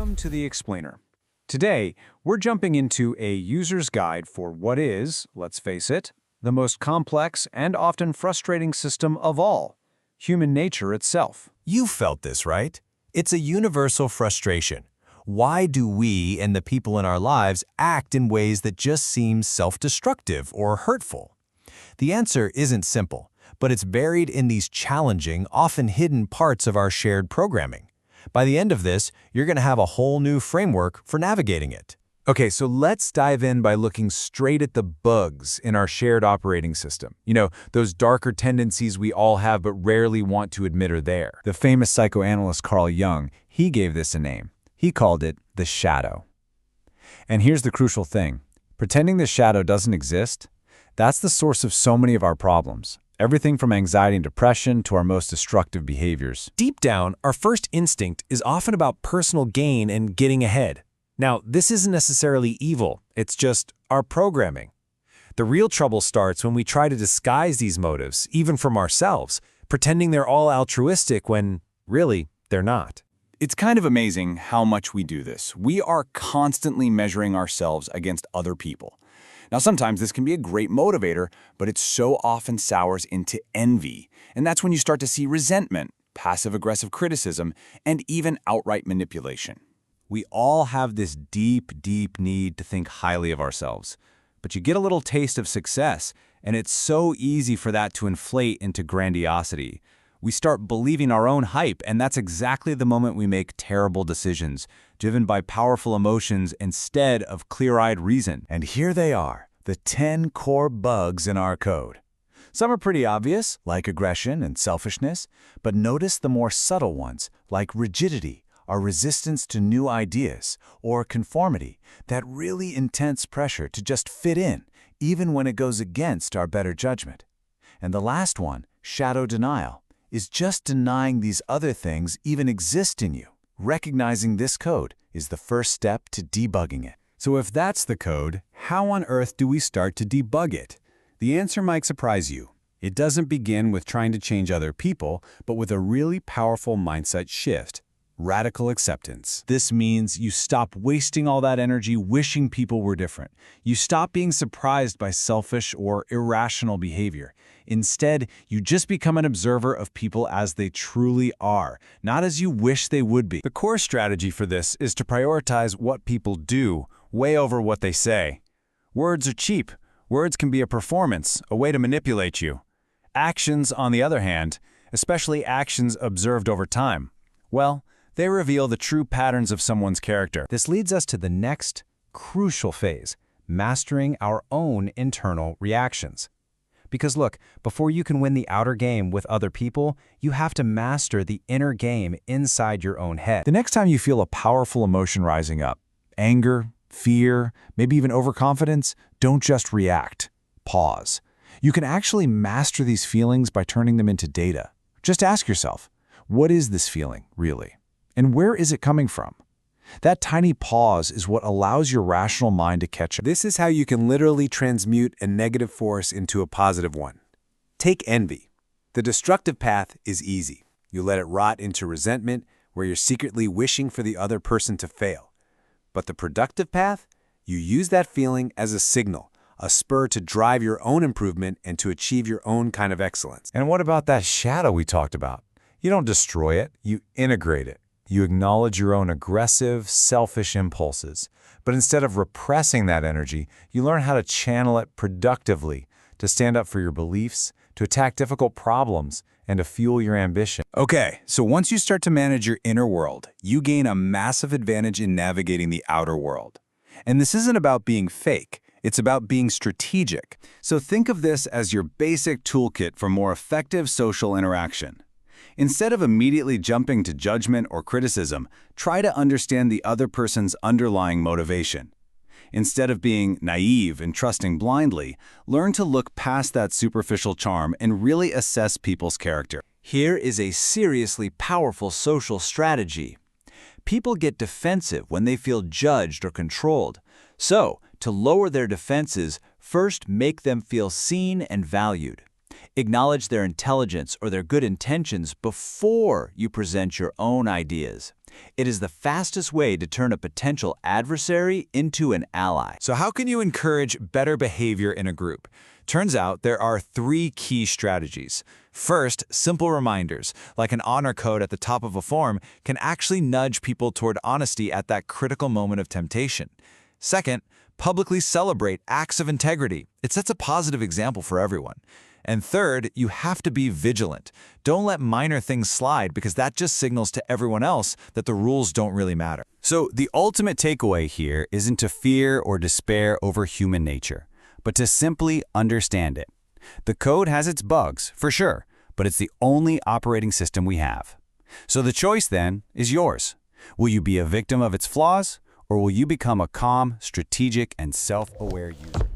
Welcome to The Explainer. Today, we're jumping into a user's guide for what is, let's face it, the most complex and often frustrating system of all, human nature itself. You felt this, right? It's a universal frustration. Why do we and the people in our lives act in ways that just seem self-destructive or hurtful? The answer isn't simple, but it's buried in these challenging, often hidden parts of our shared programming. By the end of this, you're going to have a whole new framework for navigating it. Okay, so let's dive in by looking straight at the bugs in our shared operating system. You know, those darker tendencies we all have but rarely want to admit are there. The famous psychoanalyst Carl Jung, he gave this a name. He called it the shadow. And here's the crucial thing. Pretending the shadow doesn't exist, that's the source of so many of our problems. Everything from anxiety and depression to our most destructive behaviors. Deep down, our first instinct is often about personal gain and getting ahead. Now, this isn't necessarily evil, it's just our programming. The real trouble starts when we try to disguise these motives, even from ourselves, pretending they're all altruistic when, really, they're not. It's kind of amazing how much we do this. We are constantly measuring ourselves against other people. Now, sometimes this can be a great motivator, but it so often sours into envy. And that's when you start to see resentment, passive-aggressive criticism, and even outright manipulation. We all have this deep need to think highly of ourselves. But you get a little taste of success, and it's so easy for that to inflate into grandiosity. We start believing our own hype, and that's exactly the moment we make terrible decisions, driven by powerful emotions instead of clear-eyed reason. And here they are, the 10 core bugs in our code. Some are pretty obvious, like aggression and selfishness, but notice the more subtle ones, like rigidity, our resistance to new ideas, or conformity, that really intense pressure to just fit in, even when it goes against our better judgment. And the last one, shadow denial, is just denying these other things even exist in you. Recognizing this code is the first step to debugging it. So if that's the code, how on earth do we start to debug it? The answer might surprise you. It doesn't begin with trying to change other people, but with a really powerful mindset shift. Radical acceptance. This means you stop wasting all that energy wishing people were different. You stop being surprised by selfish or irrational behavior. Instead, you just become an observer of people as they truly are, not as you wish they would be. The core strategy for this is to prioritize what people do way over what they say. Words are cheap. Words can be a performance, a way to manipulate you. Actions, on the other hand, especially actions observed over time, well, they reveal the true patterns of someone's character. This leads us to the next crucial phase, mastering our own internal reactions. Because look, before you can win the outer game with other people, you have to master the inner game inside your own head. The next time you feel a powerful emotion rising up, anger, fear, maybe even overconfidence, don't just react. Pause. You can actually master these feelings by turning them into data. Just ask yourself, what is this feeling, really? And where is it coming from? That tiny pause is what allows your rational mind to catch up. This is how you can literally transmute a negative force into a positive one. Take envy. The destructive path is easy. You let it rot into resentment, where you're secretly wishing for the other person to fail. But the productive path? You use that feeling as a signal, a spur to drive your own improvement and to achieve your own kind of excellence. And what about that shadow we talked about? You don't destroy it, you integrate it. You acknowledge your own aggressive, selfish impulses. But instead of repressing that energy, you learn how to channel it productively, to stand up for your beliefs, to attack difficult problems, and to fuel your ambition. Okay, so once you start to manage your inner world, you gain a massive advantage in navigating the outer world. And this isn't about being fake, it's about being strategic. So think of this as your basic toolkit for more effective social interaction. Instead of immediately jumping to judgment or criticism, try to understand the other person's underlying motivation. Instead of being naive and trusting blindly, learn to look past that superficial charm and really assess people's character. Here is a seriously powerful social strategy. People get defensive when they feel judged or controlled. So, to lower their defenses, first make them feel seen and valued. Acknowledge their intelligence or their good intentions before you present your own ideas. It is the fastest way to turn a potential adversary into an ally. So how can you encourage better behavior in a group? Turns out there are 3 key strategies. First, simple reminders, like an honor code at the top of a form, can actually nudge people toward honesty at that critical moment of temptation. Second, publicly celebrate acts of integrity. It sets a positive example for everyone. And third, you have to be vigilant. Don't let minor things slide because that just signals to everyone else that the rules don't really matter. So the ultimate takeaway here isn't to fear or despair over human nature, but to simply understand it. The code has its bugs, for sure, but it's the only operating system we have. So the choice then is yours. Will you be a victim of its flaws, or will you become a calm, strategic, and self-aware user?